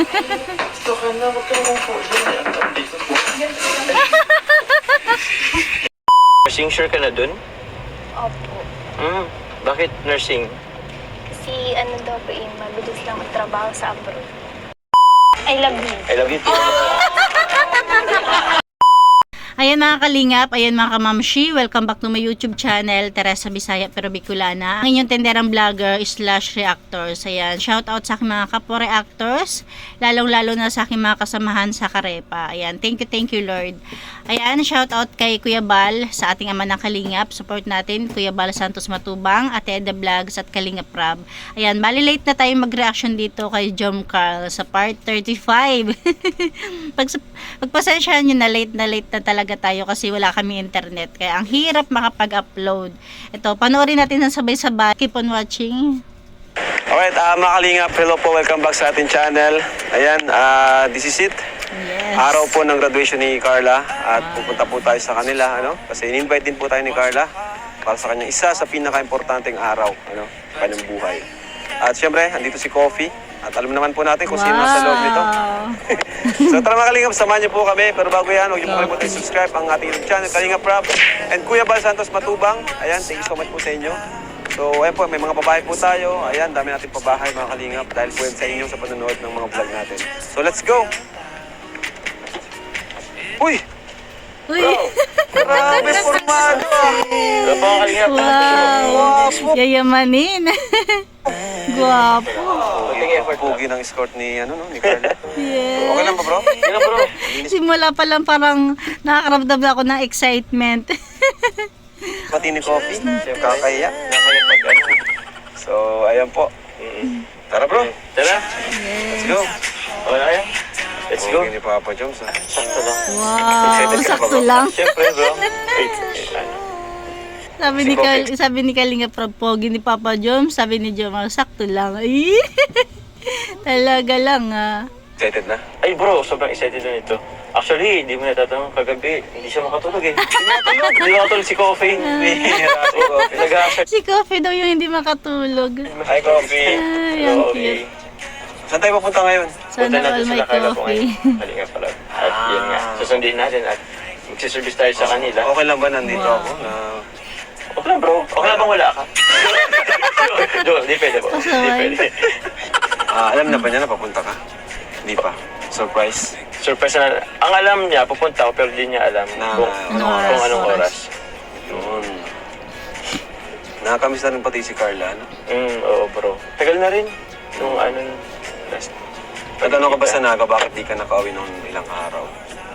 Gusto ka na, wag ka naman po dyan. Ang update po. Nursing, sure ka na dun? Opo. Bakit nursing? Kasi ano daw po yung mabilis lang magtrabaho sa abroad. I love you. I love you too. Ayan mga kalingap, ayan mga kamamshi, welcome back to my YouTube channel, Teresa Bisaya pero Bicolana. Ang inyong tenderang vlogger / reactors. Ayan, shout out sa aking mga kapwa reactors, lalong-lalo na sa aking mga kasamahan sa Karepa. Ayan, thank you Lord. Ayan, shout out kay Kuya Bal sa ating ama ng kalingap. Support natin, Kuya Bal Santos Matubang, Ate Eda Vlogs at Kalingap Rab. Ayan, bali late na tayo mag-reaction dito kay Jom Carl sa part 35. Pagpasensyahan nyo na late na talaga tayo kasi wala kami internet. Kaya ang hirap makapag-upload. Ito, panoorin natin ng sabay-sabay. Keep on watching. Alright, mga kalingap, hello po, welcome back sa ating channel. Ayan, this is it. Yes. Araw po ng graduation ni Carla at pupunta po tayo sa kanila, kasi in-invite din po tayo ni Carla para sa kanyang isa sa pinaka-importanteng araw, sa kanyang buhay. At syempre, andito si Coffee at alam naman po natin kung sino nasa loob nito. So tara mga kalingap, samahan niyo po kami. Pero bago yan, huwag niyo po kalimutan i-subscribe ang ating YouTube channel, Kalingap Rab and Kuya Bal Santos Matubang. Ayan, thank you so much po sa inyo. So ayan po, may mga babae po tayo. Ayan, dami natin pabahay mga kalingap dahil po yan sa inyo sa panonood ng mga vlog natin. So let's go! Uy! Uy! Grabe formado! Hello po, kalingap. Wow! Yayamanin! Guwapo! Pugi ng escort ni Carla. Yes. Okay lang ba, bro? Okay lang, bro. Simula pa lang parang nakakaramdam na ako ng excitement. Pati ni Coffee, kakahiya. Nakaya pag ano. So, ayan po. Tara, bro. Tara. Let's go. Okay na kaya? Let's go. Pugi ni Papa Joms. Sakto lang. Wow! Sakto lang. Siyempre, bro. Wait. Sabi ni Kalinga Pogi ni Papa Jom, sabi ni Jom, sakto lang. Ay! Talaga lang Excited na? Ay, bro, sobrang excited na ito. Actually, hindi mo natatanong kagabi. Hindi siya makatulog eh. Hindi makatulog si Coffee. Nag-aasar. Si Coffee daw yung hindi makatulog. Hi, Coffee. Ay, ang cute. Saan tayo papunta ngayon? Sana all may coffee. Halika pala. At yun nga, susundin natin at magsiservice tayo sa kanila. Okay lang ba nandito Wow. ako? Okay lang, bro. Okay lang bang wala ka? Joke, di pwede po. Di pwede. Alam na ba niya na papunta ka? Hindi pa. Surprise. Surprise na. Ang alam niya, pupunta ako pero di niya alam Na- kung anong oras. Yun. Nakakamiss na rin pati si Carla, Oo, bro. Tagal na rin. Nung last. Nagtanong ka ba sa Naga, bakit di ka nakauwi noong ilang araw?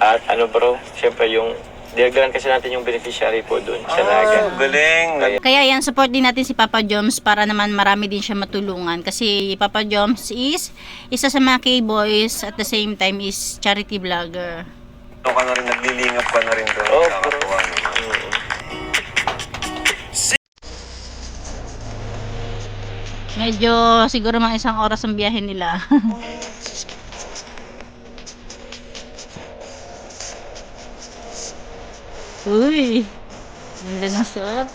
At bro, syempre yung diagram kasi natin yung beneficiary po doon sa Naga. Galing. Kaya yan, support din natin si Papa Joms para naman marami din siya matulungan. Kasi Papa Joms is isa sa mga K-boys at the same time is charity vlogger. Ano ka na rin, naglilingap ka na rin doon. Oo, Nakakatuwa bro. naman. Medyo siguro mga isang oras ang biyahe nila. Uy! Ganda ng suot.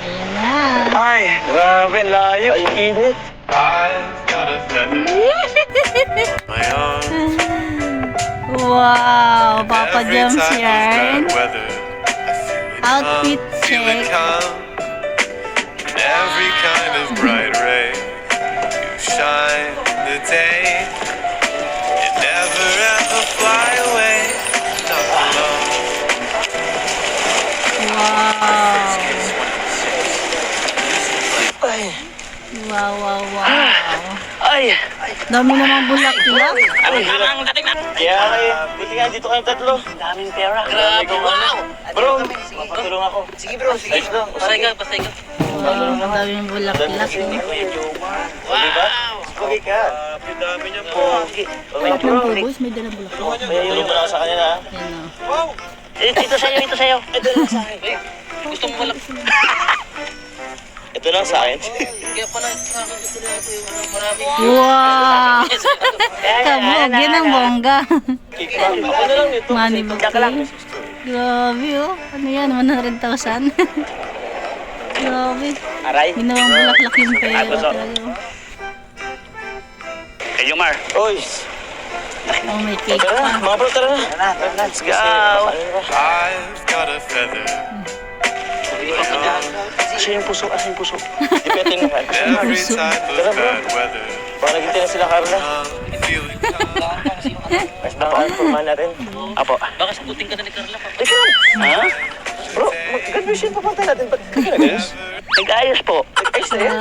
Ayan na. Ay, grabe, layo. Ay, init. Wow! Papa Joms yan. Outfit check. Every kind of bright ray, you shine the day. You never ever fly away. Not alone. Wow! Wow, wow, wow. Ay! Dami namang bulaklak. Kaya buti nga dito kayong tatlo. Daming pera. Grabe, wow! Bro, patulong ako. Sige bro, sige. Ayos lang. Pasay ka. Wow, ang daming bulaklak. Wow! Diba? Pogi ka. Ang dami niya po. Pogi. Lahat ng boys may dalang bulaklak. Kaya yun mo lang sa kanila. Ayan o. Wow! Ito sa'yo. Ito lang sa akin. Gusto mo wala. Ito lang sa akin. Kaya pala gusto na ito yung marami. Wow! Kabog, yan ang bongga. cake pa. Ako na lang nito. Money bag cake. Grabe oh. Ano yan? 100,000? Grabe. Aray. Ginawang bulaklak yung pera Gusto. talaga. Kay Jomar. Oy, Oh, may cake tara na, pa. mga bro, tara na. Let's go. I've got a feather. Asa yung puso, asa yung puso. Depende nga. Every type of bad weather. Baka naging na sila, Carla. I'm feeling calm. Mas naka-informa na rin. Apo. Teka lang. Ha? Bro, mag-graduation pa punta natin. Ba't ka nag-ayos? Nag-ayos po. Ayos na yan.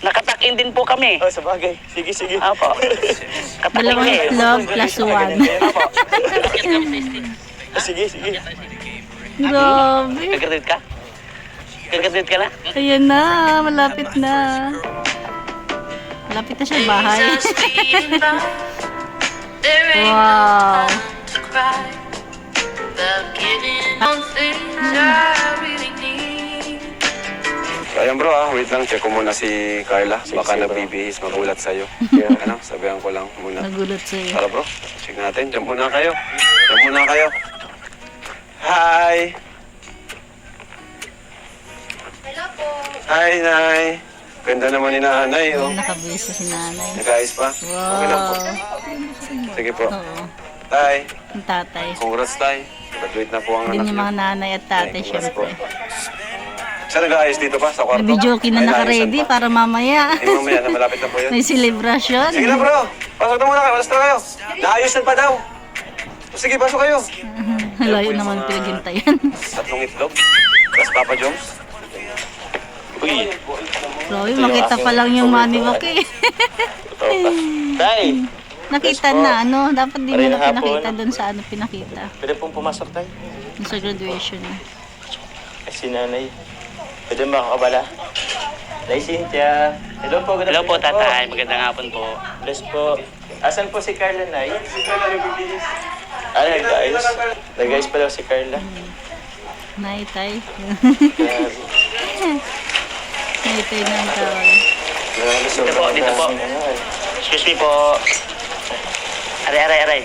Nakatakin din po kami. Oh, sa bagay. Sige, sige. Apo. Dalawang Katakin itlog plus 1. Sige, sige. Grabe. Gagraduate ka? Gagraduate ka na? Ayan na, malapit na. Malapit na siya bahay. Wow. So ayan bro wait lang, check ko muna si Carla. Baka nagbibihis, magulat sa'yo. Ano, sabihan ko lang muna. Nagulat sa'yo. Tara bro, check natin. Diyan muna kayo. Diyan muna kayo. Hi! Hello po. Hi, Nay! Ganda naman ni Nanay, oh. Nakabihis sa si nanay. Nag-ayos pa? Okay lang po. Wow. Sige po. Oo. Tay, Ang tatay. congrats tay. Graduate na po ang Din anak yung niyo. mga nanay at tatay, Congrats po. syempre. Saan nag-aayos dito pa? Sa kwarto? May video na Ay, naka-ready naayusan pa. para mamaya. Hindi mamaya, na malapit na po yun. May celebration. Sige na bro, pasok na muna kayo. Alas na kayo. Naayusan pa daw. O, sige, pasok kayo. Layo naman pinaghintayan. 3 itlog. Tapos Papa Jones. Uy, Grabe, makita pa lang yung money book eh. totoo pa. Tay, Nakita na, ano? Dapat di mo Maray na na hapon. pinakita doon sa ano pinakita. pwede pong pumasok tayo. Yung sa graduation. Ay, si nanay. Pwede makakabala. Nay Cynthia. Hello po, good Hello po, afternoon tatay. Magandang hapon po. Bless po. Asan po si Carla, Nay? Nag-ayos. Nag-ayos pa daw si Carla. Naitay. Grabe. Naitay na ang tawag. Grabe, Dito po, sobrang dito po. daming ano, eh. Excuse me po. Aray.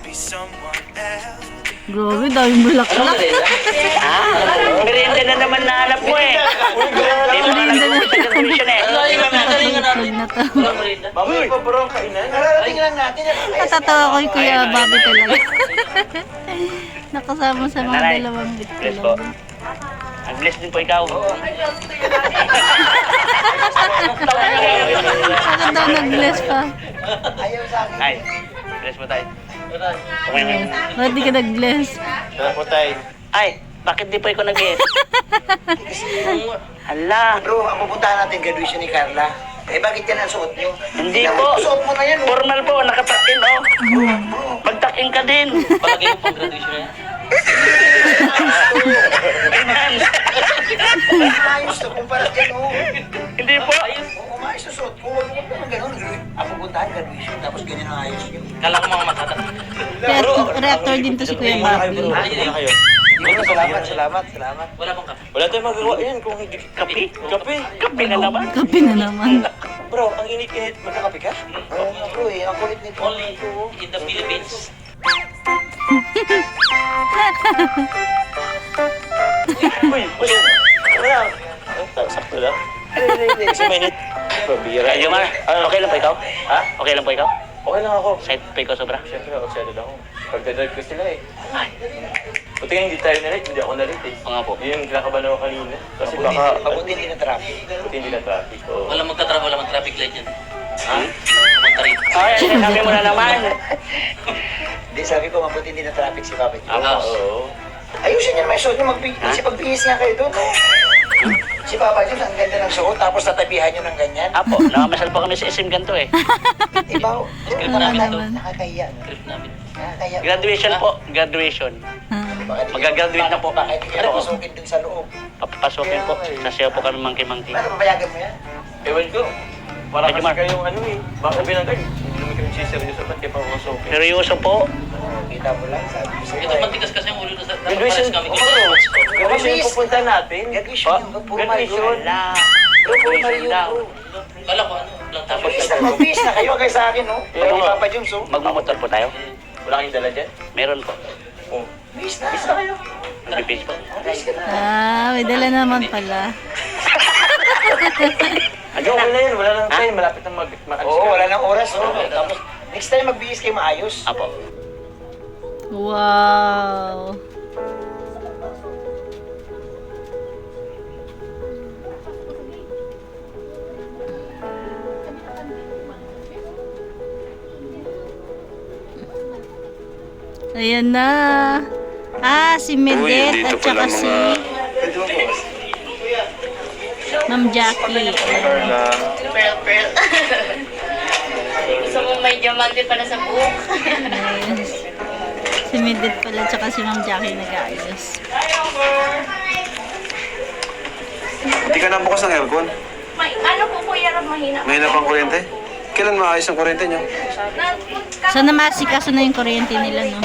Be someone else. Grabe, daming bulaklak. Merienda na naman nahanap mo eh. Hindi mo na nag-uwi sa graduation eh. Itlog na to. Mamaya pa bro, kainan. Natatawa ko yung Kuya Bobby talaga. Nakasama sa mga Nanay, dalawang bless po. itlog. Ang-bless din po ikaw. Bakit daw nag-bless pa? Ay, bless po tayo. Tumingin. Bakit di ka nag-bless? Tara po tayo. Ay, bakit di po ikaw nag-bless? Hala. Bro, ang pupuntahan natin graduation ni Carla. Eh, bakit yan ang suot nyo? Hindi po. Suot mo na yan. Formal po, nakatakin oh. Magtakin ka din. Palagi mo pang graduation yan. Ayos to, kumpara dyan, oh. Hindi po. Oo, maayos na suot ko. Huwag naman ganun. Ang pupuntahan graduation, tapos ganyan ang ayos nyo. Kala ko mga matata. Reactor din to si Kuya Bobby. Wala kayo. Salamat. Wala pong kape. Wala tayong magagawa yan kung hindi. Kape? Kape. Kape na naman. Kape na naman. Bro, ang init-init. Magkakape ka? Bro, eh, ang kulit nito. Only in the Philippines. Uy, wala. Sakto lang. Kasi mainit. Pabira. Ay, Jomar, okay lang po ikaw? Ha? Okay lang po ikaw? Okay lang ako. Side pa ikaw sobra? Siyempre, excited ako. Pagdadrive ko sila eh. Buti nga hindi tayo na-late, hindi ako na-late eh. Oo nga po. Yun yung kinakabahan ako kanina. Kasi Mabuti, baka, mabuti hindi na traffic. buti hindi na traffic. Oo. Walang magka-traffic, walang traffic light yan. Ha? Pumunta rin. Ay, sabi mo na naman. Hindi, sabi ko, mabuti hindi na traffic si Papa Joe. Oo. Ayusin niya, may suot niyo. Kasi pagbihis nga kayo doon. Si Papa Joe, ang ganda ng suot, tapos tatabihan niyo ng ganyan. Apo, nakamasal pa kami sa SM ganito eh. Iba, Script namin to. nakakahiya. no? Trip namin. Nakakahiya. Graduation po, graduation. Baka di- Magagraduate na po. Baka hindi ka napasukin dun sa loob. Papapasukin po. Sasayaw po kami monkey-monkey. Ano, papayagan mo yan? Ewan ko. Para Medyo kasi kayong ano eh. Baka sabihin ng guard. Hindi naman kami siseryoso. Ba't kayo pa pumasok? Seryoso po. Kita mo lang, sabi ko sa'yo. Ito matigas kasi ang ulo sa Graduation. Graduation yung pupunta natin. Graduation yun, puro Graduation. Wala. Kala ko ano. Tapos Magbihis na kayo kayo sa akin, no? Yeah, Pati Papa Jones, oh. magmamotor po tayo. Wala kayong dala dyan? Meron po. Bihis na kayo. Nagbibis po. May dala naman pala. Okay na yun, wala lang tayo. Malapit na mag-alis Oo, ka. wala nang oras, oh. Tapos, next time magbihis kayo maayos. Apo. Wow. Ayan na. Si Medet at saka si Ma'am Jackie. Gusto mo may diamante pala sa buhok? Ayan. Si Medet pala at saka si Ma'am Jackie nag-aayos. Hindi ka na bukas ng aircon. Ano po kuya Rob, mahina? Mahina pang kuryente. Kailan maayos ang kuryente nyo? Sana masikaso na yung kuryente nila, no?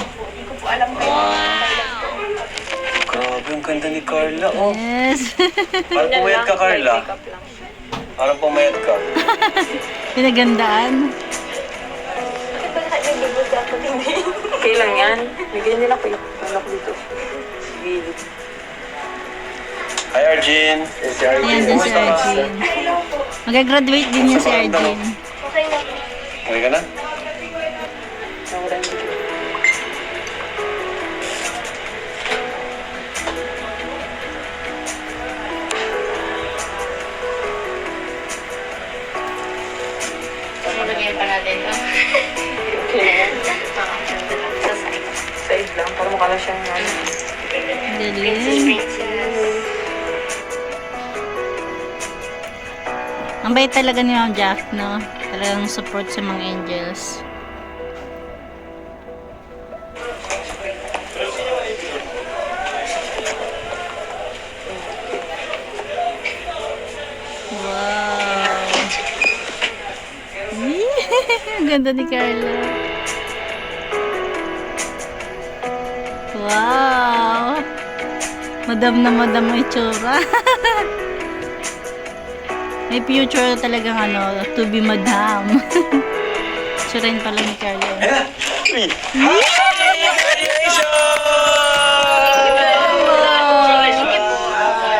Grabe, ang ganda ni Carla. Oh, Yes. parang pumayat ka, Carla. Parang pumayat ka. Pinagandaan. Kailan yan? Bigyan nila ko yung anak dito. Gilid. Hi, Arjun. Ayan din si Arjun. Mag-graduate din yan si Arjun. Okay ka na? Nawalan dito. Lagyan pa natin ito. Okay na yan. Side lang. Para mukha lang siyang ano. Galing. Ang bait talaga ni Ma'am Jack, no? Talagang support sa mga angels. Wow! Ang ganda ni Carla. Wow! Madam na madam mo itsura. May future talagang ano, to be madam. Tsurain pala ni Carla.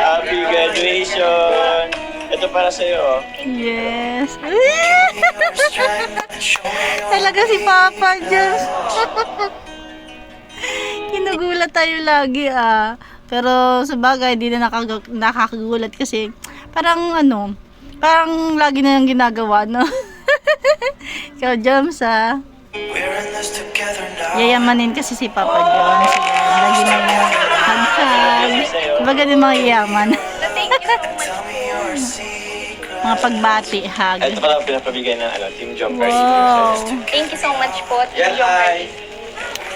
Happy graduation! Ito para sa'yo, oh. Yes. Talaga si Papa Diyos. Kinugulat tayo lagi Pero sa bagay, di na nakakagulat kasi parang ano, parang lagi na yung ginagawa, no? Ikaw, Joms, Yayamanin kasi si Papa Jones. Lagi na yung hag-hag. Baga din mga yaman. Thank you so much. Mga pagbati, hug. Ito pala ang pinapabigay ng Team Jumper. Wow. Thank you so much po. Yan ay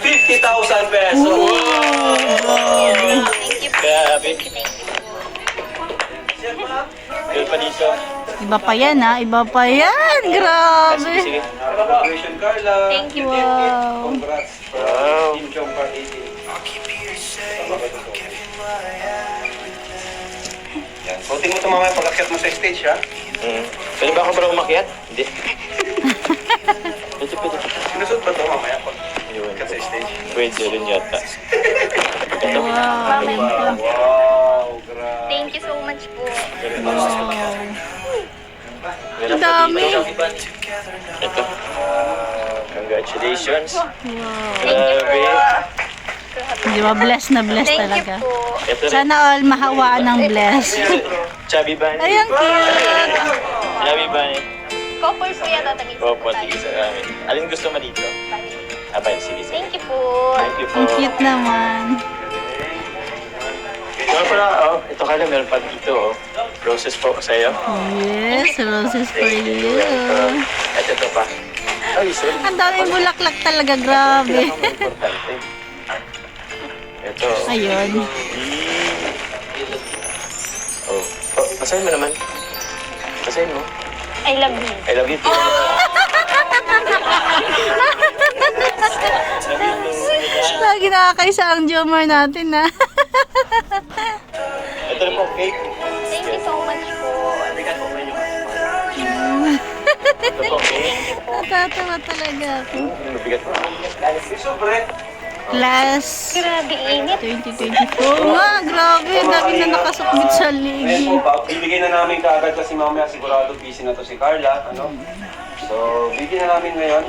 50,000 pesos! Thank you po. Grabe. Thank you po. Dito pa dito. Iba pa yan, Iba pa yan. Grabe. Sige. Congratulations, Carla. Thank you po. Wow. Congrats. Wow. Team Jumper 18. Yan. Suotin mo ito mamaya pag-akyat mo sa stage, ha? Pwede ba ako para umakyat? Hindi. Pwede. Sinusot ba ito mamaya pag Yun. akyat sa stage? Pwede rin yata. Ito. Wow. Wow, grabe. Thank you so much po. Ang dami. Ito. Congratulations. Thank you po. Di ba? Bless na bless Thank talaga. you po. Ito rin. Sana all mahawaan ng bless. Chubby Bunny. Ayan, cute. Chubby Bunny. Couple po yata tagis Opo, sige sa amin. Alin gusto mo dito? Abay, sige. Thank you po. Thank you po. Ang cute naman. Ito pala, ito kala meron pa dito, Roses po sa'yo. Yes, roses for you. At ito pa. Ay, sorry. Ang daming bulaklak talaga, grabe. Importante. Ito. Ayun. Oh, basahin mo naman. Basahin mo. I love you. I love you too. Lagi nakakaisa ang Jomar natin, Ito rin po, cake. Thank you so much po. Natawa talaga ako. Mabigat ko. Sobre. Class Grabe init. 2024. Nga, grabe. Ang dami na nakasukbit sa Ngayon ligi. po, bibigyan na namin kaagad kasi mamaya sigurado busy na to si Carla. Ano? So, bigyan na namin ngayon.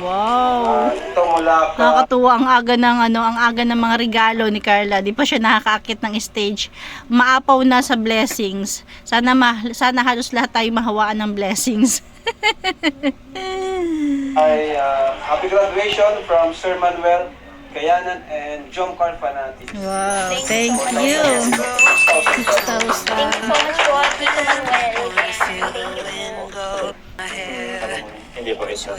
Wow. Ito mula ka. Nakakatuwa ang aga ng ang aga ng mga regalo ni Carla. Di pa siya nakakaakit ng stage. Maapaw na sa blessings. Sana halos lahat tayo mahawaan ng blessings. Ay, happy graduation from Sir Manuel Kayanan and Jom Car Fanatic. Wow, thank you. 6,000. Thank you so much po, Tito Manuel. Hindi po isa.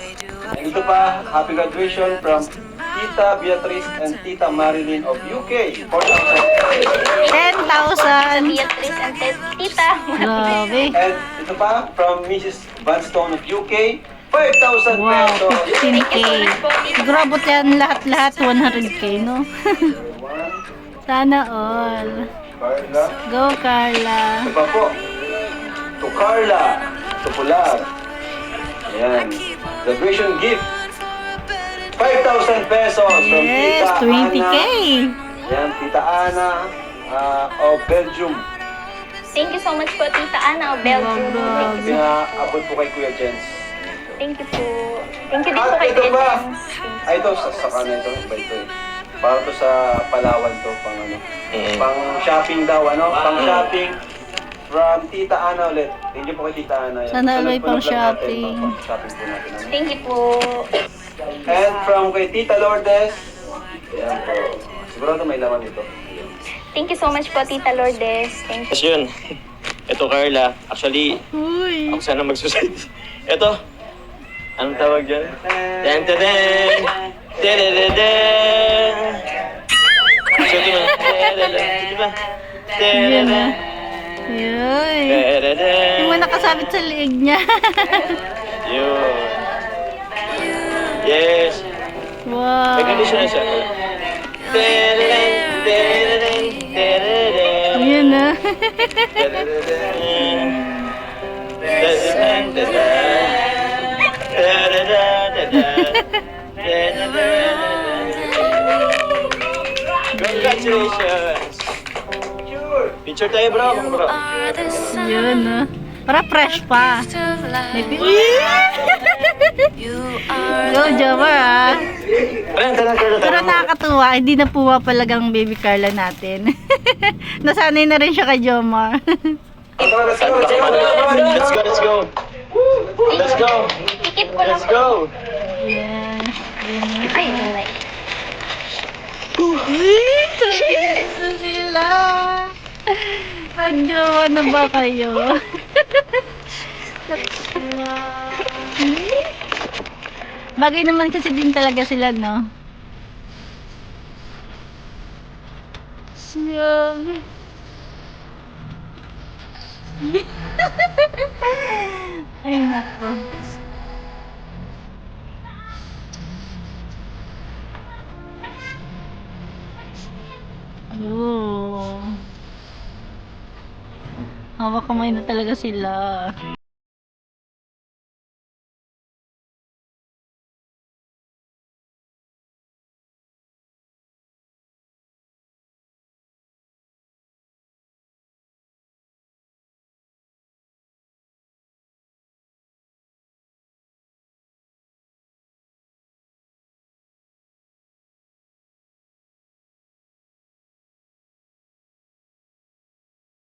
And ito pa, happy graduation from Tita Beatrice and Tita Marilyn of UK. 4,000. 10,000. Beatrice and Tita. Grabe. And ito pa, from Mrs. Vanstone of UK, 5,000 Wow, pesos. 15K. Siguro abot yan lahat-lahat 100K, no? Sana all. Carla. Go, Carla. Ito pa po, to Carla, to Pular. Ayan. Graduation gift. 5,000 pesos from Yes, Tita 20K. Ana. Ayan, Tita Ana of Belgium. Thank you so much po, Tita Ana of Belgium. Thank you. Pinaabot po kay Kuya Jens. Thank you po. Thank you din po At kay ito Kuya ba? Jens. Ay, ito, sa kanan ito. Iba ito eh. Para to sa Palawan to, pang ano. Pang shopping daw, ano? Pang shopping. From Tita Ana ulit. Thank you po kay Tita Ana. Yan. Sana Sunod ulit po pang na vlog natin, shopping. pang shopping po natin. Ano? Thank you po. And from kay Tita Lourdes. Ayan po. Sigurado may laman ito. Thank you so much po, Tita Lourdes. Thank you. Tapos yun. Ito Carla. Actually, Uy. ako sana magsusunod. Ito. Anong tawag dyan? Den den den. Den den den den. So ito na. Ito ba? Yun na. Yun. Yung mga nakasabit sa liig niya. Yun. Yes. Wow. May condition na siya. Yun na. Congratulations! Picture tayo bro, bro. Yun na. Para fresh pa. May Go, Jomar ah. Pero nakakatuwa, hindi na pumapalagang baby Carla natin. Nasanay na rin siya kay Jomar. Let's go, let's go, Let's go, let's go. Let's go. Tikip ko lang Let's po. go. Yan. Ay, nanay. Ito sila. Magjowa na ba kayo? Bagay naman kasi din talaga sila, no? Siya. Ay, nako. Oh. Hawak kamay na talaga sila.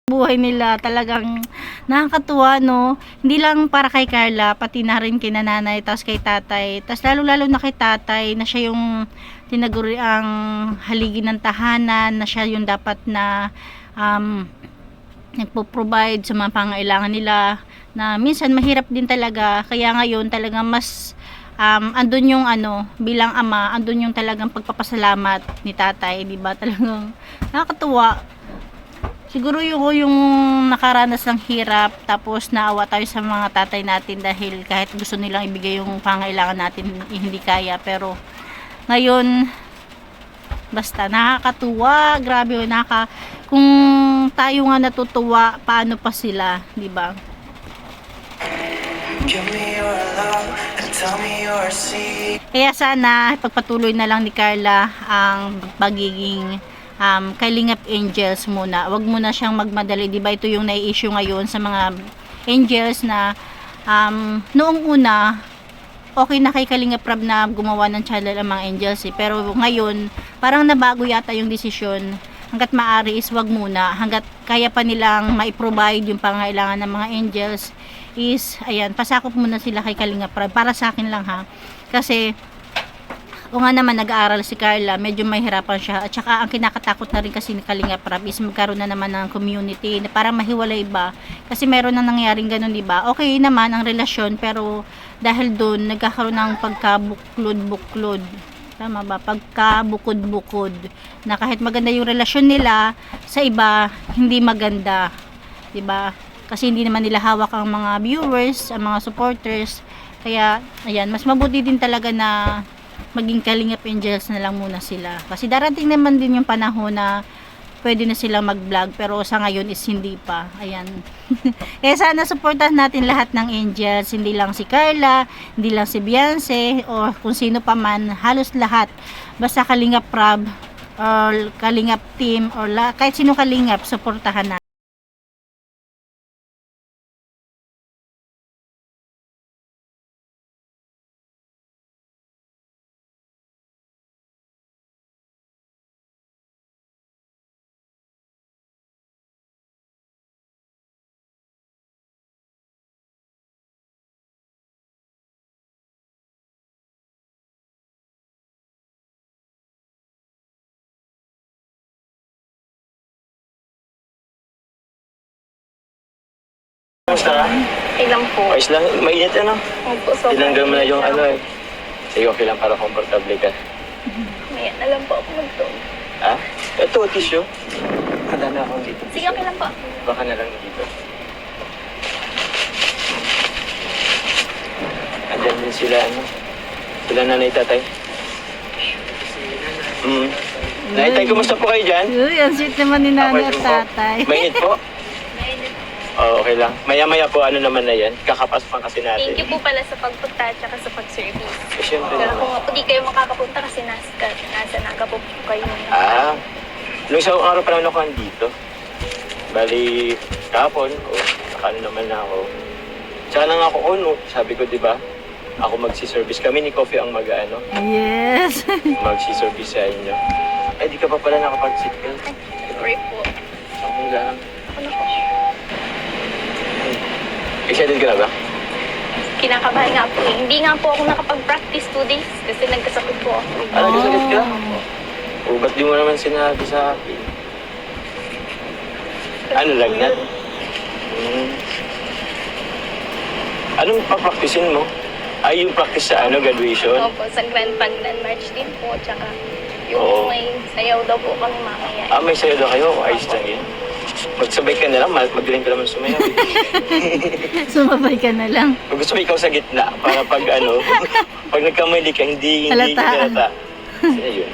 Buhay nila talagang nakakatuwa, no? Hindi lang para kay Carla, pati na rin kay nanay, tapos kay tatay, tapos lalo na kay tatay na siya yung tinaguri ang haligi ng tahanan, na siya yung dapat na nagpo-provide sa mga pangailangan nila, na minsan mahirap din talaga, kaya ngayon talagang mas andun yung bilang ama, andun yung talagang pagpapasalamat ni tatay, di ba? Talagang nakakatuwa. Siguro yung nakaranas ng hirap, tapos naawa tayo sa mga tatay natin dahil kahit gusto nilang ibigay yung pangailangan natin, hindi kaya. Pero ngayon, basta nakakatuwa, grabe, kung tayo nga natutuwa, paano pa sila, di ba? Give me your love and tell me your secret. Kaya sana pagpatuloy na lang ni Carla ang pagiging Kalingap Angels muna. Wag muna siyang magmadali. Diba ito yung nai-issue ngayon sa mga angels na noong una okay na kay Kalingap Rab na gumawa ng channel ang mga angels pero ngayon parang nabago yata yung desisyon. Hanggat maaari is wag muna, hanggat kaya pa nilang mai-provide yung pangailangan ng mga angels is ayan, pasakop muna sila kay Kalingap Rab para sa akin lang ha, kasi o nga naman nag-aaral si Carla, medyo mahirapan siya at saka ang kinakatakot na rin kasi ni Kalingap Rab is magkaroon na naman ng community na parang mahiwalay ba, kasi meron na nangyaring ganun diba, okay naman ang relasyon pero dahil doon nagkakaroon ng pagkabuklod-buklod, tama ba, pagkabukod-bukod na kahit maganda yung relasyon nila sa iba hindi maganda, diba, kasi hindi naman nila hawak ang mga viewers, ang mga supporters, kaya ayan, mas mabuti din talaga na maging Kalingap Angels na lang muna sila. Kasi darating naman din yung panahon na pwede na silang mag-vlog pero sa ngayon is hindi pa. Ayan. Kaya sana supportahan natin lahat ng angels. Hindi lang si Carla, hindi lang si Beyonce o kung sino pa man. Halos lahat. Basta Kalingap Rab or Kalingap team or kahit sino Kalingap, supportahan natin. Kamusta ka? Ilang po. Ayos lang, mainit ano? Opo, sobrang Tinanggal mo na yung init ano eh. Sige, okay lang para komportable ka. May alam po ako mag-tog. Ha? Ito, tissue. Handa na akong dito. Sige, okay lang po. Baka na lang dito. Andyan din sila, ano? Sila nanay tatay. Nanay, kumusta po kayo dyan? Uy, ang sweet naman ni nanay at Okay po. tatay. Mainit po? Oo, okay lang. Maya-maya po, ano naman na yan. Kakapas pa kasi natin. Thank you po pala sa pagpunta at saka sa pag-service. Eh, syempre Pero naman. kung nga po di kayo makakapunta kasi nasa Naga po kayo. Ah, nung isang araw pa lang ako andito. Bali, kahapon, ano naman na ako. Tsaka lang ako, sabi ko, di ba? Ako magsi-service. Kami ni Coffee ang mag-ano, Yes. magsi-service sa inyo. Ay, di ka pa pala nakapag-seatbelt. Sorry po. Okay lang. Ako na po. Excited ka na ba? Kinakabahan nga po eh. Hindi nga po ako nakapag-practice 2 days kasi nagkasakit po ako. Ah, nagkasakit ka? O, ba't di mo naman sinabi sa akin? Ano lang na? Anong papraktisin mo? Ay, yung practice sa graduation? Opo, sa Grand Pagdan March din po. Tsaka yung Oo. may sayaw daw po kami mamaya. Ah, may sayo daw kayo? Ayos lang yun. Magsabay ka na lang, magaling ka naman sumayaw. Sumabay ka na lang. Kung gusto mo ikaw sa gitna, para pag pag nagkamali ka, hindi Halata. halata. Ano yun?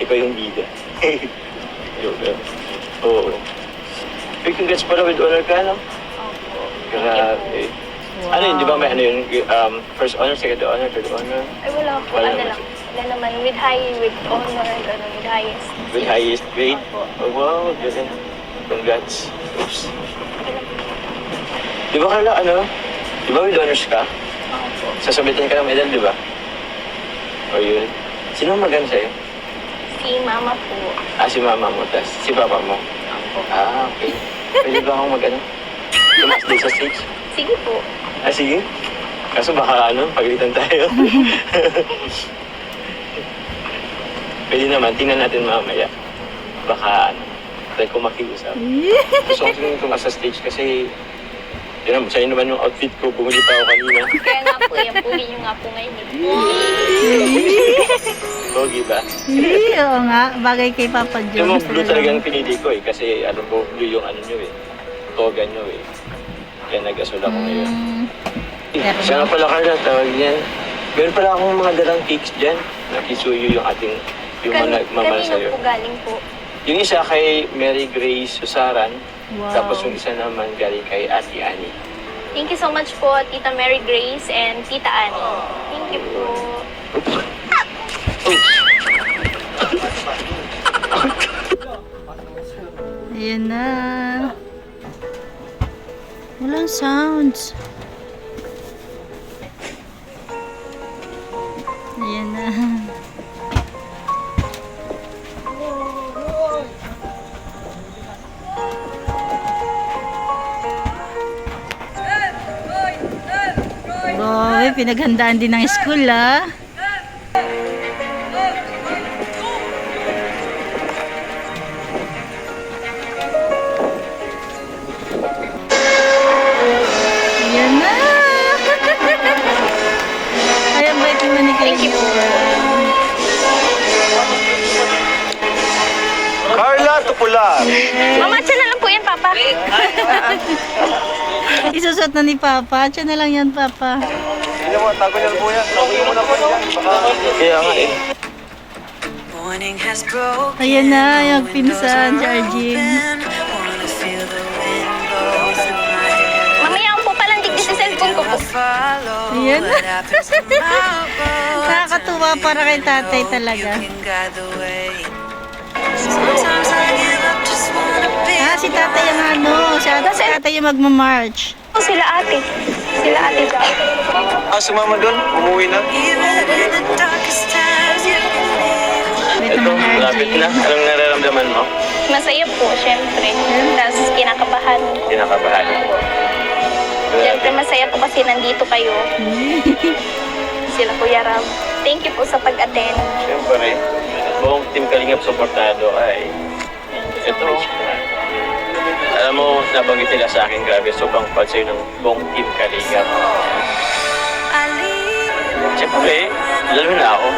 Ikaw yung bida. Yun, oo. Hey, congrats pala with honor ka, no? Opo. Grabe. Ano yun, di ba may ano yun? First honor, second honor, third honor? Ay, wala po. Wala Ano naman lang. Wala naman. With honor, gano'n. With highest. With highest grade? Opo. Oh, wow, galing. Congrats. Oops. Di ba Carla, di ba with honors ka? Opo. Sasabitin ka ng medal, di ba? O yun. Sino maganda sa'yo? Si mama po. Ah, si mama mo, tas si papa mo. Opo. Ah, okay. Pwede ba akong tumas din sa stage? Sige po. Ah, sige. Kaso baka pagalitan tayo. Pwede naman, tingnan natin mamaya. Baka try ko makiusap. Gusto ko siguro tumas sa stage kasi yun naman, sa'yo naman yung outfit ko, bumili pa ako kanina. Kaya nga po, yung puli nyo nga po ngayon. Pogi ba? Oo nga, bagay kay Papa John. Yung mga blue talaga ang pinili ko kasi blue yung nyo toga nyo Kaya nag-asol ako ngayon. Siya nga pala Carla, tawag niyan. Meron pala akong mga dalang cakes dyan. Nakisuyo yung nagmamahal Kanina sa'yo. po galing po. Yung isa kay Mary Grace Susaran, Wow. tapos yung isa naman galing kay Ate Annie. Thank you so much po, Tita Mary Grace and Tita Annie. Thank you po. Ayan na. Walang sounds. Ayan na. Boy, pinaghandaan din ng school, ah. Ayan na. Ayan ba ito ni Kalinga? Carla Tupular. Mama, siya na lang po yan, Papa. Isusot na ni Papa. Siya na lang yan, Papa. Hindi mo, tago niyo po yan. Tago mo na po yan. Kaya nga eh. Ayan na, yung pinsan, si Arjin. Mamaya po palang digdi sa cellphone ko po. Ayan na. Nakakatuwa para kay tatay talaga. Ah, si tatay yung ano, si tatay yung magmamarch. Sila ate. Sila ate daw. Ah, sumama doon. Umuwi na. Wait Ito, naman, malapit Arjin. na. Anong nararamdaman mo? Masaya po, syempre. Tapos kinakabahan. Kinakabahan. Syempre masaya po kasi nandito kayo. Sila Kuya Ram. Thank you po sa pag-attend. Siyempre, buong Team Kalingap suportado ay ito. Alam mo, nabanggit nila sa akin, grabe, sobrang fan sa'yo ng buong Team Kalingap. Siyempre, lalo na ako.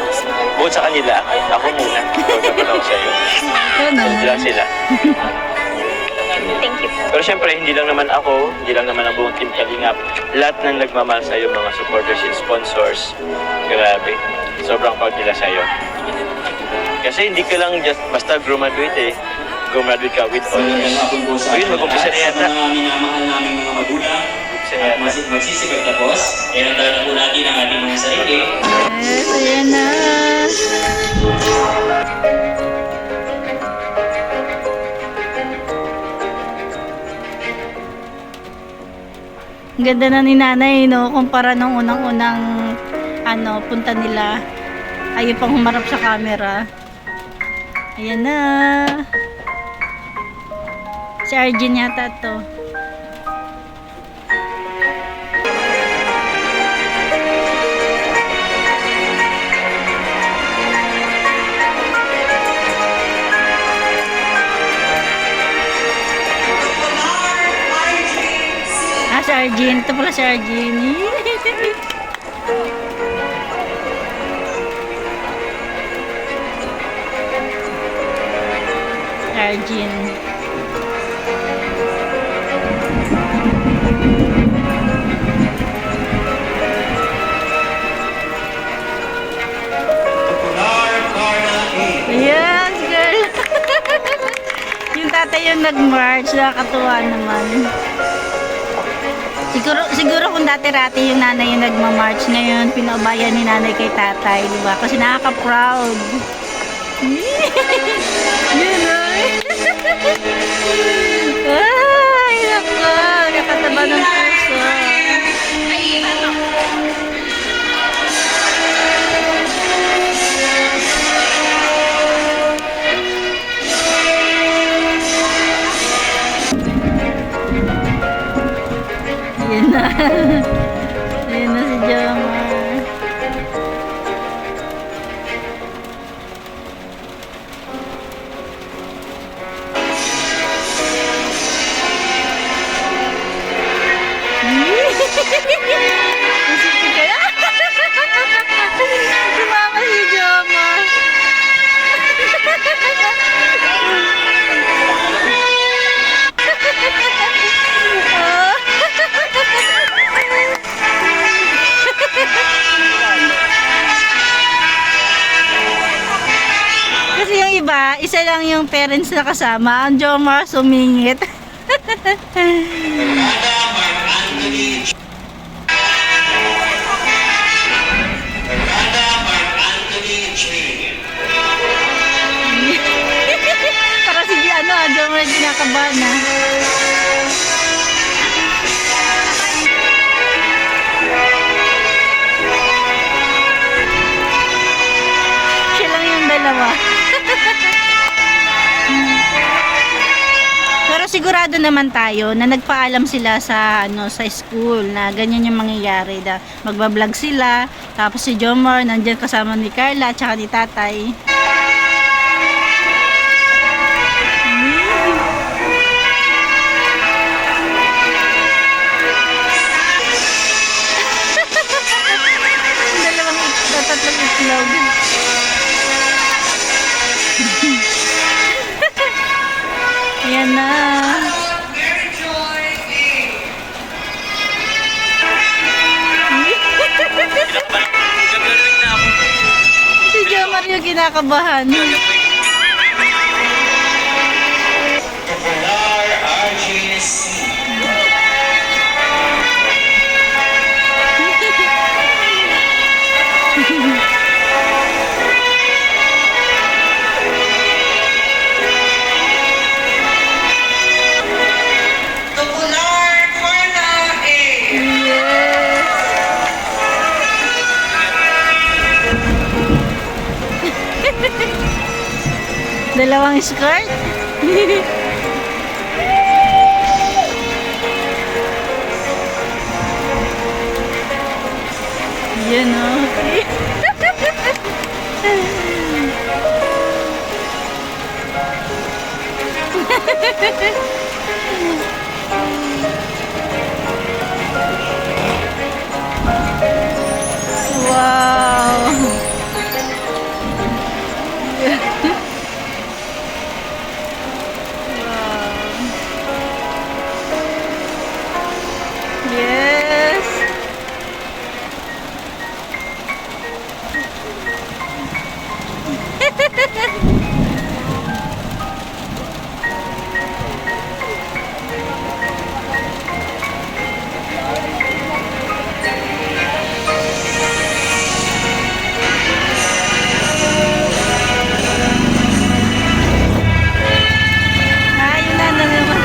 Bukod sa kanila, ako muna. Pagkapat ako sa'yo. Ano? Sila sila. Thank you po. Pero siyempre, hindi lang naman ako, hindi lang naman ang buong Team Kalingap. Lahat ng nagmamahal sa'yo, mga supporters and sponsors, grabe. Sobrang proud nila sa'yo. Kasi hindi ka lang just basta graduate eh. Graduate ka with honors. Ayun, mag-umpisa na yata. Minamahal namin mga magulang Mag-umpisa na yata. magsisikap tapos, kaya nagdala po natin ang ating mga sarili. Yes, ayan na. Ang ganda na ni nanay, no? Kumpara nung unang-unang ano, punta nila. Ayaw pang humarap sa camera. Ayan na. Si Arjin yata to. Ah, si Arjin. Ito pala si Arjin. Arjin. Yes, girl. Yung tatay yung nag-march, nakakatuwa naman. Siguro kung dati-rati yung nanay yung nagma-march, ngayon pinaubayan ni nanay kay tatay, di ba? Kasi nakaka-proud. Yun, ay, nako, nakataba ng puso. Ayan na. Ayan na si Jomar. Sumama si Jomar. Kasi yung iba, isa lang yung parents na kasama. Ang Jomar sumingit. Para si Jomar kinakabahan na. Siya lang yung dalawa. Pero sigurado naman tayo na nagpaalam sila sa sa school na ganyan yung mangyayari, na magba-vlog sila, tapos si Jomar nandiyan kasama ni Carla at saka ni Tatay. Tatlong itlog. Yan na. Si Jomar yung kinakabahan. Dalawang skirt. Yan o. Wow. Yes. Ayun na naman.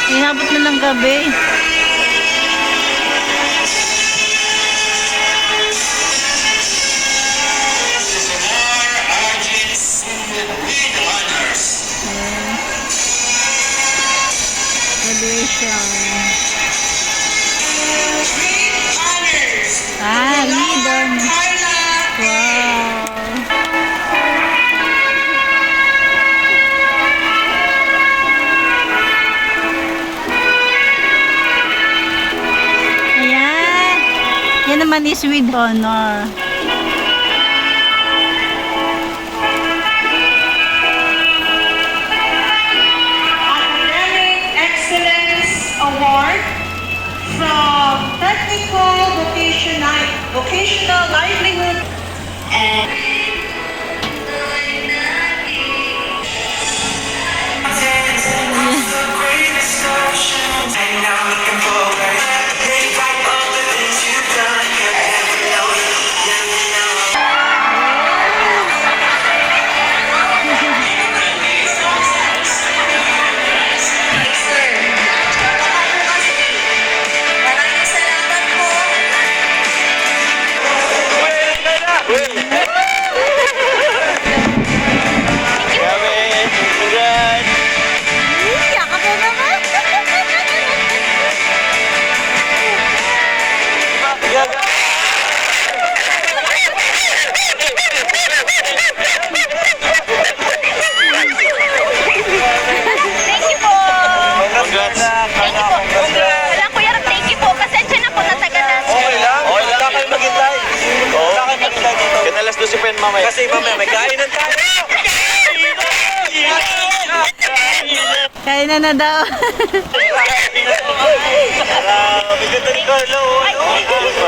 Inabot na ng gabi. Graduation. Leader. Wow. Yan naman is with honor. Academic Excellence Award from Technical Vocational Livelihood and mamaya. Kasi mamaya may kainan tayo. Kaya na daw. May ganda ni Carla,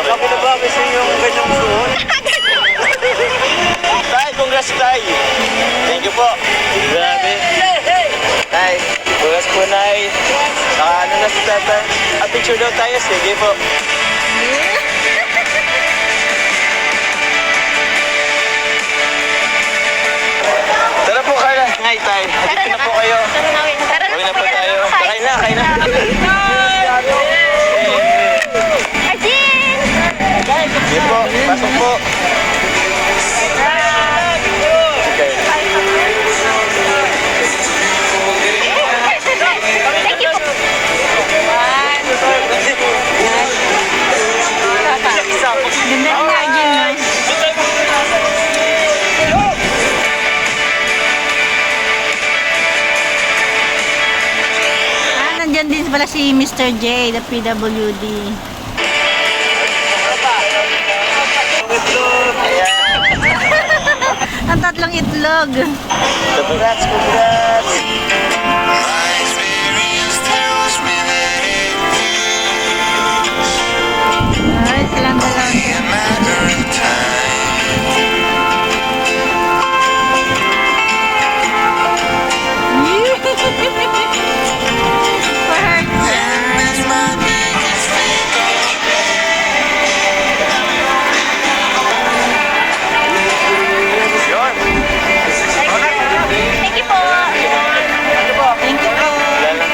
Sabi na ba, may yung ganyang suot? Tay, congrats, Tay. Thank you po. Grabe. Tay, congrats po, Nay. Ano na si Tata? Picture daw tayo. Sige po. Tara po, Carla. Ngay, Tay. Halika na po kayo. Tara na Uwi na po po tayo. Kain na, kain na. Arjin! Sige po, pasok po. Okay. Thank you po. Ganda ni Arjun, no? Nandyan din pala si Mr. J, the PWD. Ang tatlong itlog. Congrats, congrats. My experience tells me that it Ay, silang dalawa. is a matter of time. For her. And it's my biggest victory. Yun. Thank you po. Thank you po. Wala na.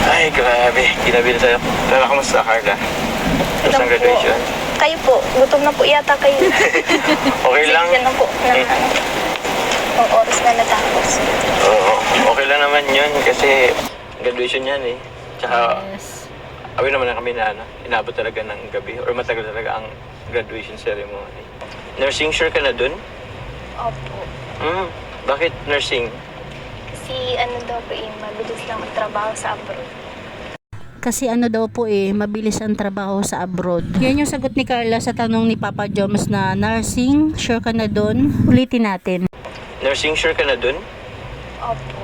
Ay, grabe. Ginabi na tayo. Lala, kamusta, Carla? Kamusta ang graduation? Kayo po, gutom na po yata kayo. Okay lang? Yan na po. Ang oras na natapos. Oo. Okay lang naman yun kasi graduation yan eh. Tsaka, Yes. awin naman na kami na inabot talaga ng gabi or matagal talaga ang graduation ceremony. Nursing, sure ka na dun? Opo. Bakit nursing? Kasi ano daw po mabilis lang magtrabaho sa abroad. Kasi ano daw po mabilis ang trabaho sa abroad. Yan yung sagot ni Carla sa tanong ni Papa Joms na nursing, sure ka na doon? Ulitin natin. Nursing, sure ka na dun? Opo.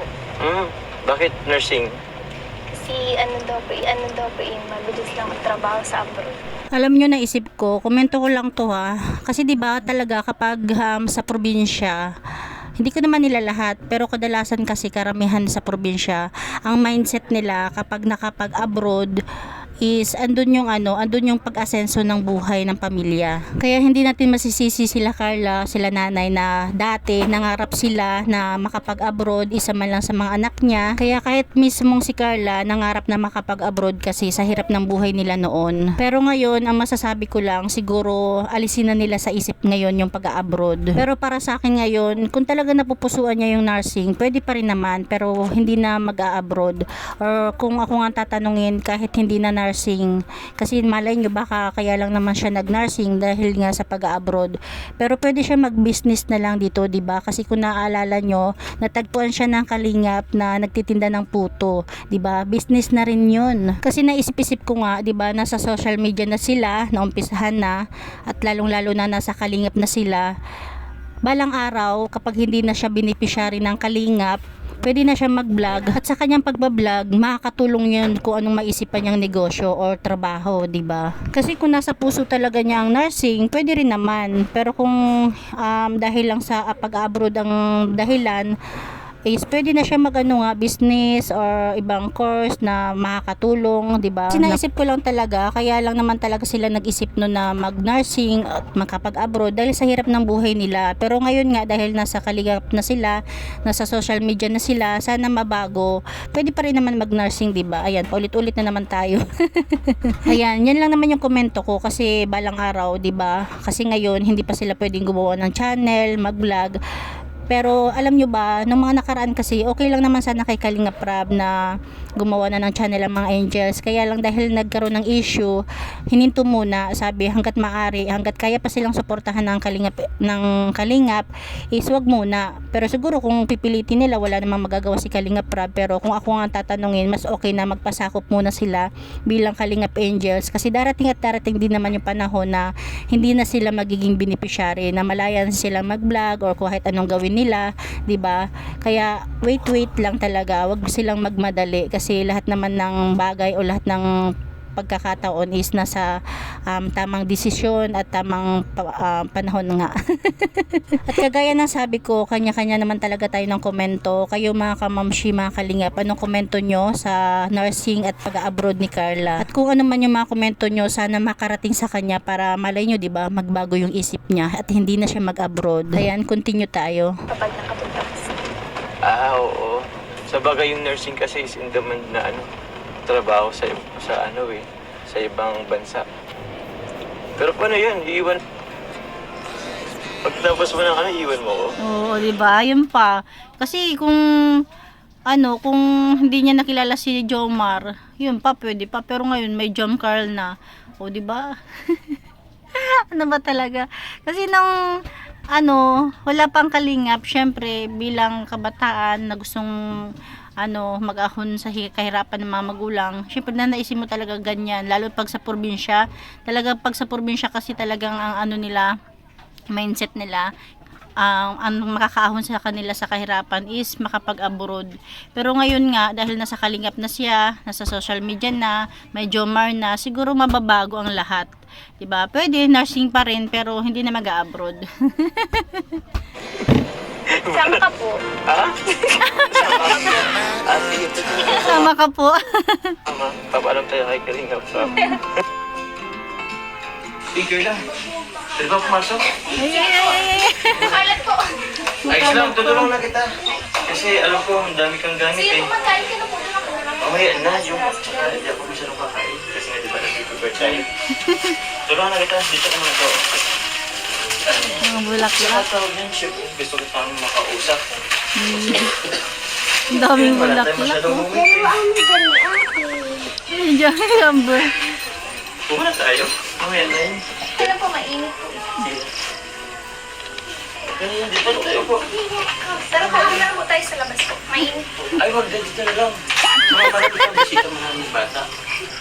Bakit nursing? Kasi ano daw po mabilis lang magtrabaho sa abroad. Alam nyo, naisip ko, komento ko lang to ha. Kasi 'di ba talaga kapag sa probinsya, hindi ko naman nila lahat, pero kadalasan kasi karamihan sa probinsya, ang mindset nila kapag nakapag-abroad is andun yung pag-asenso ng buhay ng pamilya. Kaya hindi natin masisisi sila Carla, sila nanay na dati nangarap sila na makapag-abroad, isa man lang sa mga anak niya. Kaya kahit mismong si Carla nangarap na makapag-abroad kasi sa hirap ng buhay nila noon. Pero ngayon, ang masasabi ko lang, siguro alisin na nila sa isip ngayon yung pag-abroad. Pero para sa akin ngayon, kung talaga napupusuan niya yung nursing, pwede pa rin naman, pero hindi na mag-a-abroad. Or kung ako nga tatanungin, kahit hindi na nursing, kasi malay nyo baka kaya lang naman siya nag-nursing dahil nga sa pag-abroad. Pero pwede siya mag-business na lang dito, 'di ba? Kasi kung naaalala nyo, natagpuan siya ng kalingap na nagtitinda ng puto, 'di ba? Business na rin 'yun. Kasi naisip-isip ko nga, 'di ba, nasa social media na sila, naumpisahan na, at lalong-lalo na nasa kalingap na sila. Balang araw, kapag hindi na siya beneficiary ng kalingap, pwede na siya mag-vlog, at sa kanyang pagbablog makakatulong yun kung anong maisipan niyang negosyo or trabaho, di ba? Kasi kung nasa puso talaga niya ang nursing, pwede rin naman. Pero kung dahil lang sa pag-abroad ang dahilan, is pwede na siya business or ibang course na makakatulong, di ba? Sinaisip ko lang talaga, kaya lang naman talaga sila nag-isip no na mag-nursing at makapag-abroad dahil sa hirap ng buhay nila. Pero ngayon nga, dahil nasa kalingap na sila, nasa social media na sila, sana mabago. Pwede pa rin naman mag-nursing, di ba? Ayan, paulit-ulit na naman tayo. Ayan, yan lang naman yung komento ko kasi balang araw, di ba? Kasi ngayon, hindi pa sila pwedeng gumawa ng channel, mag-vlog. Pero alam nyo ba, nung mga nakaraan kasi, okay lang naman sana kay Kalinga Prab na gumawa na ng channel ang mga angels. Kaya lang dahil nagkaroon ng issue, hininto muna, sabi hanggat maaari, hanggat kaya pa silang suportahan ng Kalingap, is wag muna. Pero siguro kung pipilitin nila, wala namang magagawa si Kalinga Prab. Pero kung ako nga tatanungin, mas okay na magpasakop muna sila bilang Kalingap angels. Kasi darating at darating din naman yung panahon na hindi na sila magiging beneficiary, na malayan sila mag-vlog or kahit anong gawin nila, 'di ba? Kaya wait lang talaga, wag silang magmadali kasi lahat naman ng bagay o lahat ng pagkakataon is nasa tamang desisyon at tamang panahon nga. At kagaya ng sabi ko, kanya-kanya naman talaga tayo ng komento. Kayo mga kamamshi, mga kalingap, anong komento nyo sa nursing at pag-abroad ni Carla? At kung ano man yung mga komento nyo, sana makarating sa kanya para malay nyo, diba, magbago yung isip niya at hindi na siya mag-abroad. Ayan, continue tayo. Kapag nakapunta kasi. Oo. Sa bagay yung nursing kasi is in demand na trabaho sa sa ibang bansa. Pero paano yun? Iiwan. Pagtapos mo ng iiwan mo ko. Oo, diba? Yun pa. Kasi kung kung hindi niya nakilala si Jomar, yun pa, pwede pa. Pero ngayon may Jom Carl na. O, diba? Ano ba talaga? Kasi nung wala pang Kalingap, syempre bilang kabataan na gustong mag-ahon sa kahirapan ng mga magulang, syempre na naisip mo talaga ganyan, lalo pag sa probinsya. Talaga pag sa probinsya kasi talagang ang nila, mindset nila, ang makakaahon sa kanila sa kahirapan is makapag-abroad. Pero ngayon nga, dahil nasa Kalingap na siya, nasa social media na, may Jomar na, siguro mababago ang lahat. Diba? Pwede, nursing pa rin, pero hindi na mag-abroad. Sama ka po. Ha? Sige. Sama ka po. Tama. Papaalam tayo kay Kalinga. Figure lang. Pwede ba pumasok? Makalat po. Ayos lang, tutulong na kita. Kasi alam ko, ang dami kang gamit Sige, kumakain ka na po. Mamaya na, yung hindi ako masyadong kakain. Kasi nga diba nag-prepare tayo. Tulungan na kita, dito ka muna to. Mga bulaklak. Tawag niyan, syempre, gusto ko tayong makausap. Ang daming Wala tayong bulaklak. masyadong humiti. Medyo number. Pumunta tayo. Mamaya na yun. Kailan po mainit po. Ganyan, dito na tayo po. Tara po, uwi na po tayo sa labas po. Mainit po. Ay, wag dito na lang. Mga marami kang bisita maraming bata.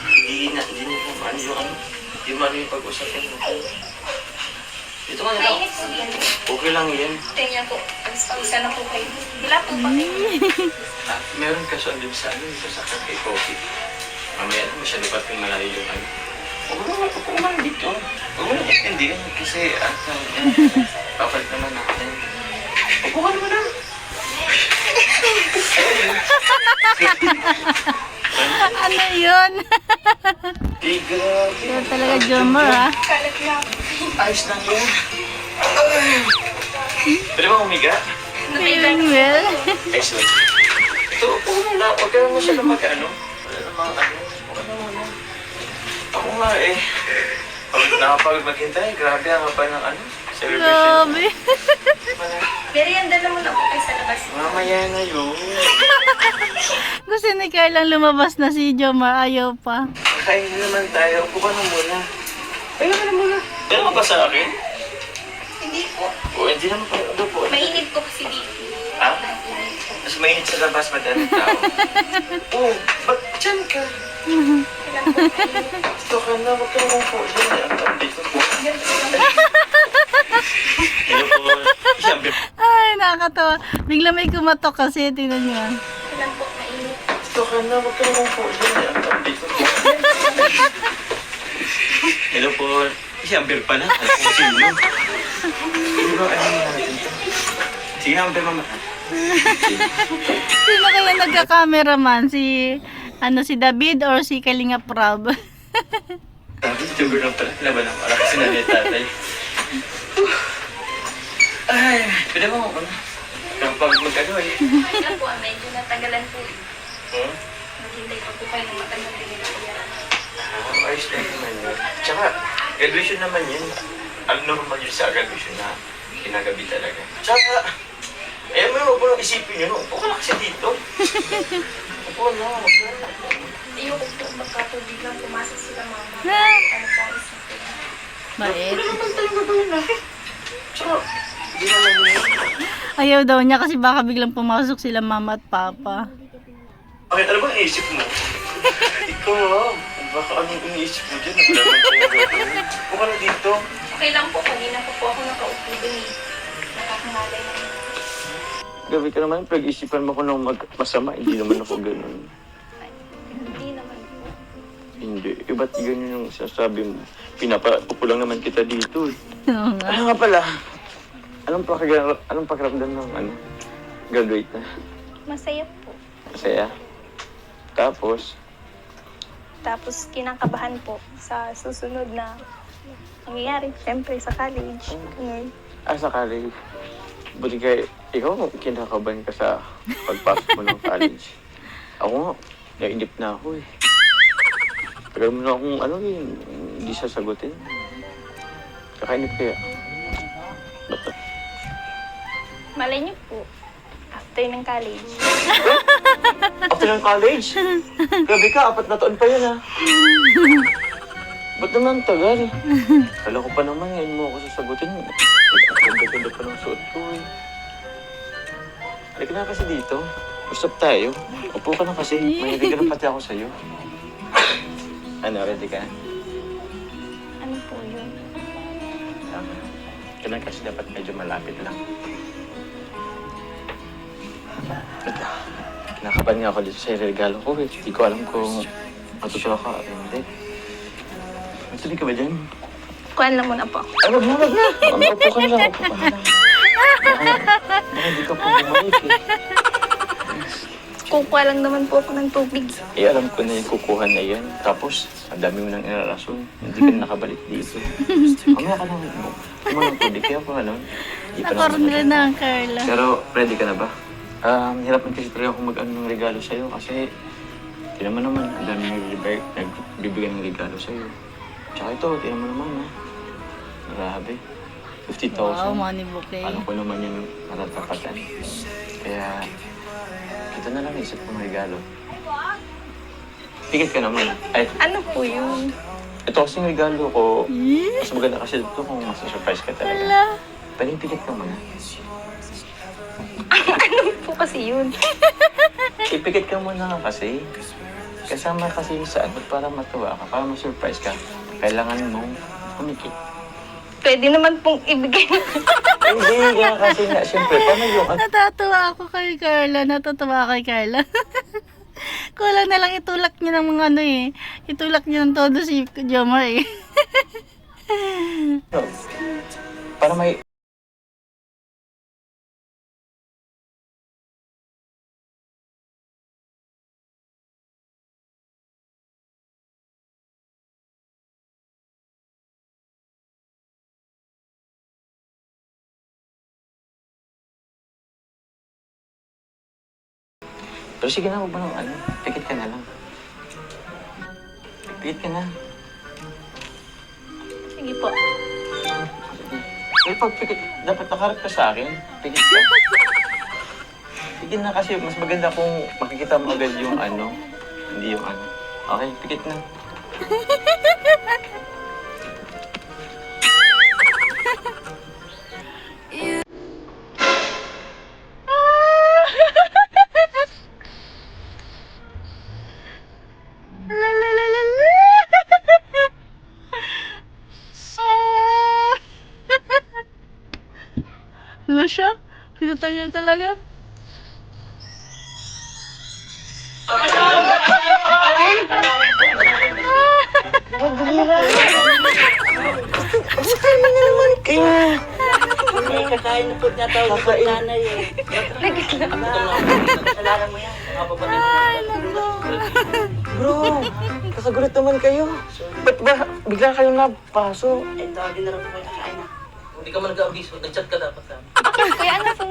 Hindi na ano yung pag-usapan mo. Dito ka na lang. Mainit po din. Okay lang yan. Tingnan po. Isa na po kayo. Wala po pa kayo. Meron ka sa sa kay Coffee. Mamaya na masyado pa rin malayo yung Huwag mo naman dito. Huwag mo naman intindihan kasi papalit naman natin. Huwag mo naman na. Ano yun? Grabe. Ito talaga Jomar, ha? Kalat na. Ayos lang yun. Pwede ba umiga? Feeling well. Ayos lang. Ito, upo muna. Huwag ka naman siya na wala namang Huwag ka na muna. Ako nga pag nakapagod maghintay, grabe ang haba ng celebration. Grabe. Merienda naman ako kayo sa labas. Mamaya na yun. Gusto ni Carla lumabas na si Jomar, ayaw pa. Kain na naman tayo. Upo ka na muna. Kain ka na muna. Pero ka ba sa akin? Hindi po. Hindi naman pa. Ano po? Mainit po kasi dito. Ha? Mas mainit sa labas, madaming tao. Ba't dyan ka? Dito ka na, huwag ka naman po. Yan, dito po. Hello po. Siyempre. Ay, nakakatawa. Bigla may kumatok kasi, tingnan niyo. Kailan po mainit. Dito ka na, huwag ka naman po. Yan, dito po. Hello po. Siyempre pala. Alam ko sino. Hindi ba natin ito? Sige na, mama. Sino kaya nagka-cameraman? Si David or si Kalinga Prab? Sabi, YouTuber lang pala. Laban lang pala kasi nanay tatay. Ay, pwede mo ako na. Kapag magkano Kailan po, medyo natagalan po. Maghintay pa po kayo ng matagal din na kuya. Ayos lang naman yun. Tsaka, graduation naman yun. Ang normal yun sa graduation na kinagabi talaga. Tsaka, Eh, may huwag mo lang isipin yun. Upo ka lang kasi dito. Upo na. Ayoko po baka po biglang pumasok sila mama. Na. Ano po ang isipin? Bait. naman tayong gagawin natin. Tsaka, hindi naman yun. Ayaw daw niya kasi baka biglang pumasok sila mama at papa. Bakit ano bang iisip mo? Ikaw ah. Baka anong iniisip mo dyan? Wala naman tayong gagawin. Upo ka na dito. Okay lang po, kanina pa po ako nakaupo dun eh. Nakakangalay na yun. Gabi ka naman, pag-isipan mo ko ng masama. Hindi naman ako ganun. Hindi naman po. Hindi. Eh, ba't ganyan yung sasabi mo? Pinapaupo lang naman kita dito eh. Oo nga. Ano nga pala? Anong pakiramdam ng graduate na? Masaya po. Masaya. Tapos, Tapos kinakabahan po sa susunod na nangyayari. Siyempre sa college. Ganun. sa college. Buti kaya, ikaw kinakabahan ka sa pagpasok mo ng college. Ako nga, nainip na ako eh. Tagal mo na akong hindi sasagutin. Kakainip kaya. Ba't to? Malay niyo po. After ng college. After ng college? Grabe ka, 4 na taon pa yun ha. Ba't naman tagal? Kala ko pa naman, ngayon mo ako sasagutin. Ganda-ganda pa ng suot ko eh. Halika na kasi dito. Usap tayo. Upo ka na kasi. May nagigil pati ako sa'yo. Ano, ready ka? Ano po yun? Kailan kasi dapat medyo malapit lang. Kinakabahan nga ako dito sa regalo ko eh. Hindi ko alam kung matutuwa ka o hindi. Matuloy ka ba dyan? Kuhan lang muna po. Ay, wag na. Upo ka na lang. Baka hindi ka po bumalik eh. Kukuha lang naman po ako ng tubig. Eh, alam ko na yung kukuha na yan. Tapos, ang dami mo nang inarason. Hindi ka na nakabalik dito. Mamaya ka naman mo. Kumanang tubig. Kaya pa hindi pa Nakornila na ang Carla. Pero, ready ka na ba? Hirapan kasi talaga akong mag-ano ng regalo sa'yo kasi tinan mo naman, ang dami nagbibigay ng regalo sa'yo. Tsaka ito, tinan mo naman ha. Grabe. 50,000. Wow, money bouquet. Ano ko naman yung natatapatan. Kaya, ito na lang isip kong regalo. Pikit ka naman. Ay, Ano po yun? ito kasing regalo ko. Mas maganda kasi ito kung masa-surprise ka talaga. Wala. Pwedeng pikit ka muna. Ano po kasi yun? Ipikit ka muna kasi. Kasama kasi yung sa ano para matuwa ka, para ma-surprise ka. Kailangan mong kumikit. Pwede naman pong ibigay. Hindi nga kasi nga, siyempre, paano yung Natatawa ako kay Carla. Natatawa kay Carla. Kulang na lang itulak niya ng mga Itulak niya ng todo si Jomar eh. para may... Pero sige na, huwag mo nang pikit ka na lang. Pikit ka na. Sige po. Eh, pag pikit, dapat nakarap ka sa akin. Pikit ka. Sige na kasi, mas maganda kung makikita mo agad yung hindi yung Okay, pikit na. Ano siya? Pinatay niya talaga. Kakain na po niya tawag sa nanay eh. Alaran mo yan. Ay, naku. Bro, kakagulat naman kayo. Ba't ba bigla kayong napasok? Eh, tawagin na rin po kayo kakain na. Hindi ka man nag-abiso. Nag-chat ka dapat sa Kuya, ano po?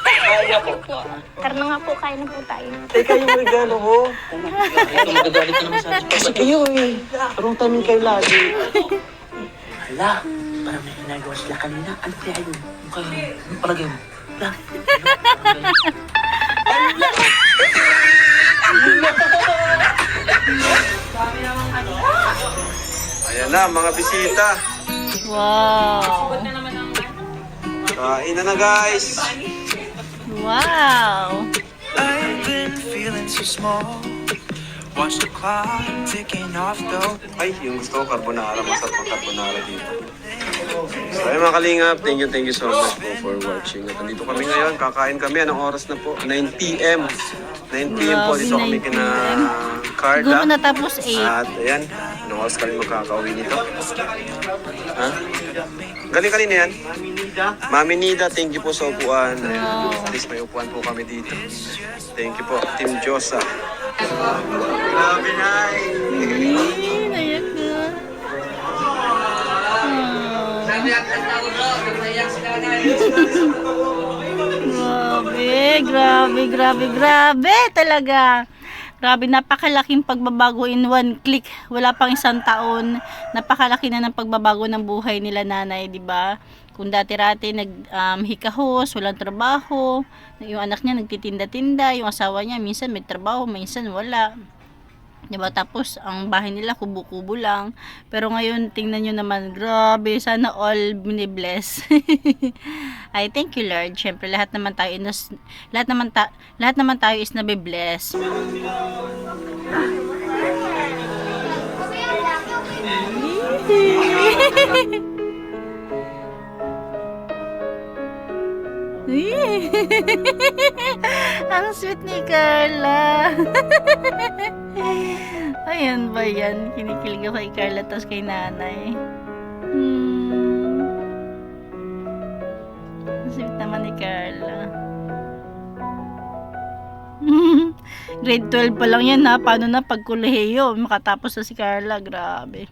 Kaya po. Karna nga po, kain na po tayo. Teka yung regalo ko. Ito magagalit ka naman sa akin. Kasi kayo eh. Anong timing kayo lagi? Hala, parang may ginagawa sila kanina. Ano kaya yun? Mukha yun. Ano palagay mo? Ayan na, mga bisita. Wow. Kain na guys. Wow. I've been feeling so small. Watch the clock ticking off though. Ay, yung gusto ko, carbonara. Masarap ang carbonara dito. So, ayun mga kalingap, thank you so much po for watching. At nandito kami ngayon, kakain kami. Anong oras na po? 9 p.m. 9 p.m. po, dito kami 9 kina Siguro Carla. natapos 8. At ayan, anong oras kami magkakauwi nito? Ha? Galing kanina yan? Mami Nida, thank you po sa upuan. Ayan, at least may upuan po kami dito. Thank you po, Team Josa. Grabe na Nayak na. Grabe talaga. Grabe, napakalaking pagbabago in one click. Wala pang isang taon. Napakalaki na ng pagbabago ng buhay nila nanay, di ba? Kung dati-rati hikahos, walang trabaho, yung anak niya nagtitinda-tinda, yung asawa niya minsan may trabaho, minsan wala. Diba? Tapos, ang bahay nila kubo-kubo lang. Pero ngayon, tingnan nyo naman, grabe, sana all binibless. Ay, thank you Lord. Siyempre, lahat naman tayo is nabibless. Ang sweet ni Carla. Ayan ba yan? Kinikilig ako kay Carla tapos kay nanay. Ang sweet naman ni Carla. Grade 12 pa lang yan ha. Paano na pag kolehiyo? Makatapos na si Carla. Grabe.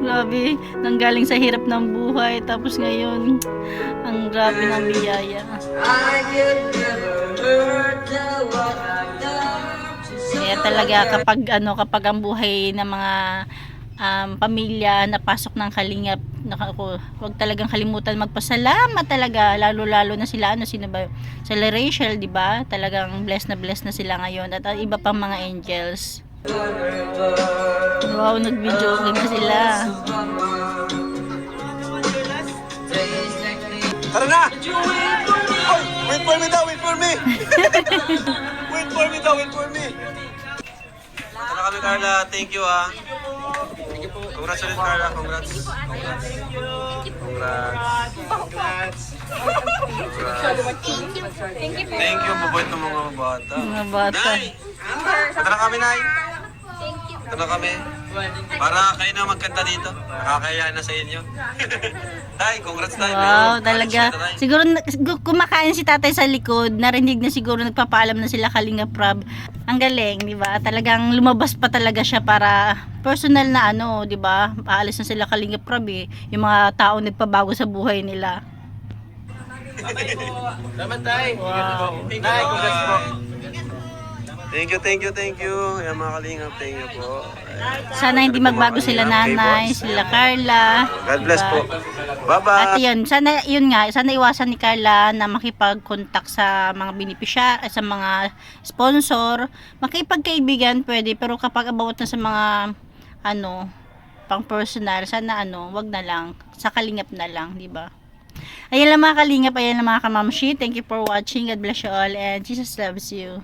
Grabe, nanggaling sa hirap ng buhay tapos ngayon ang grabe ng biyaya. Kaya talaga kapag ang buhay ng mga pamilya napasok ng kalingap, huwag talagang kalimutan magpasalamat talaga, lalo na sila sino ba, sila Rachel, di ba? Talagang blessed na sila ngayon at iba pang mga angels. Wow, nag-video game na sila. Tara na! Oy, wait for me daw, wait for me! Wait for me! Tara kami Carla, thank you ah. Congrats ulit Carla, congrats. Thank you, mabait ng mga bata. Mga bata. Nay! Tara kami, Nay! Tara kami. Para kayo na magkanta dito. Nakakaya na sa inyo. Tay, congrats tayo. Wow, talaga. Siguro kumakain si tatay sa likod, narinig na siguro nagpapaalam na sila Kalinga Prab. Ang galing, di ba? Talagang lumabas pa talaga siya para personal na di ba? Paalis na sila Kalinga Prab eh. Yung mga tao nagpabago sa buhay nila. Salamat tayo. Wow. Tay, congrats po. Thank you. Yan mga kalingap, thank you po. Sana hindi magbago sila nanay, sila Carla. God bless diba? po. Bye-bye. At sana iwasan ni Carla na makipag-contact sa mga beneficiary, sa mga sponsor. Makipagkaibigan pwede, pero kapag about na sa mga pang personal, sana wag na lang, sa kalingap na lang, di ba? Ayan lang mga kalingap, ayan lang mga kamamshi. Thank you for watching. God bless you all and Jesus loves you.